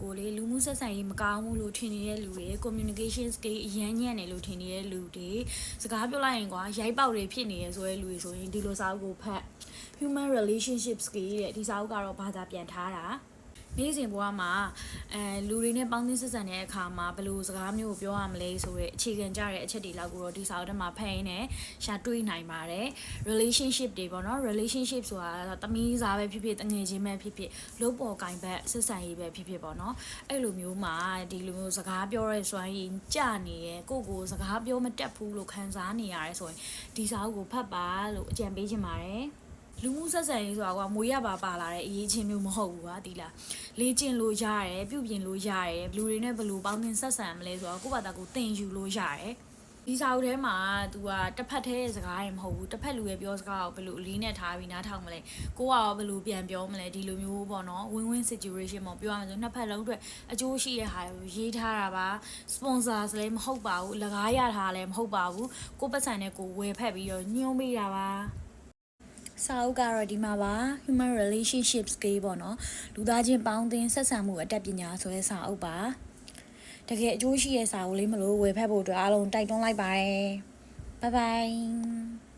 ကိုလေလူမှုဆက်ဆံရေးမကောင်းဘူးလို့ထင်နေတဲ့လူတွေ communication skill အရန်ညံ့တယ်လို့ထင်နေတဲ့လူတွေစကားပြောလိုက်ရင်ကွာရိုက်ပေါက်တွေဖြစ်နေရဆိုတဲ့လူတွေဆိုရင်ဒီလိုစာအုပ်ကိုဖတ် human relationship skill တဲ့ဒီစာအုပ်ကတော့ဘာသာပြန်ထားတာနေ့စဉ်ဘဝမှာလူတွေနဲ့ပေါင်းသင်းဆက်ဆံတဲ့အခါမှာဘယ်လိုစကားမျိုးကိုပြောရမလဲဆိုတဲ့အခြေခံကြတဲ့အချက်တွေလောက်ကိုတော့ဒီစာအုပ်ထဲမှာဖတ်ရင်းနဲ့ရှာတွေးနိုင်ပါတယ် relationship တွေပေါ့နော် relationship ဆိုတာတမီးစားပဲဖြစ်ဖြစ်တငယ်ချင်းပဲဖြစ်ဖြစ်လို့ပေါ်ကင်ဘက်ဆက်ဆံရေးပဲဖြစ်ဖြစ်ပေါ့နော်အဲ့လိုမျိုးမှာဒီလိုမျိုးစကားပြောရဲစွမ်းရည်ကြနေရကိုစကားပြောမတတ်ဘူးလို့ခံစားနေရတယ်ဆိုရင်ဒီစာအုပ်ကိုဖတ်ပါလို့အကြံပေးချင်ပါတယ်လူမှုဆက်ဆံရေးဆိုတာကမွေးရပါလာတဲ့အရေးချင်းမျိုးမဟုတ်ဘူးကွာဒီလားလေ့ကျင့်လို့ရတယ်ပြုပြင်လို့ရတယ်လူတွေနဲ့ဘယ်လိုပေါင်းသင်းဆက်ဆံမလဲဆိုတော့ကိုယ့်ဘာသာကိုသင်ယူလို့ရတယ်ဒီစာအုပ်ထဲမှာ तू ကတစ်ဖက်သေးစကားတွေမဟုတ်ဘူးတစ်ဖက်လူရဲ့ပြောစကားကိုဘယ်လိုအလေးနဲ့ထားပြီးနားထောင်မလဲကိုကရောဘယ်လိုပြန်ပြောမလဲဒီလိုမျိုးပေါ့နော် win-win situation ပေါ့ပြောရမယ်ဆိုနှစ်ဖက်လုံးအတွက်အကျိုးရှိတဲ့ဟာကိုရေးထားတာပါ sponsor လည်းမဟုတ်ပါဘူးလကားရထားလည်းမဟုတ်ပါဘူးကိုပတ်စံနဲ့ကိုဝယ်ဖက်ပြီးတော့ညှိုးမိတာပါစာအုပ်ကတော့ဒီမှာပါ human relationship skill ပေါ့နော်လူသားချင်းပေါင်းသင်းဆက်ဆံမှုအတတ်ပညာဆိုတဲ့စာအုပ်ပါတကယ်အကျိုးရှိတဲ့စာအုပ်လေးမလို့ဝယ်ဖက်ဖို့အတွက်အားလုံးတိုက်တွန်းလိုက်ပါတယ် bye bye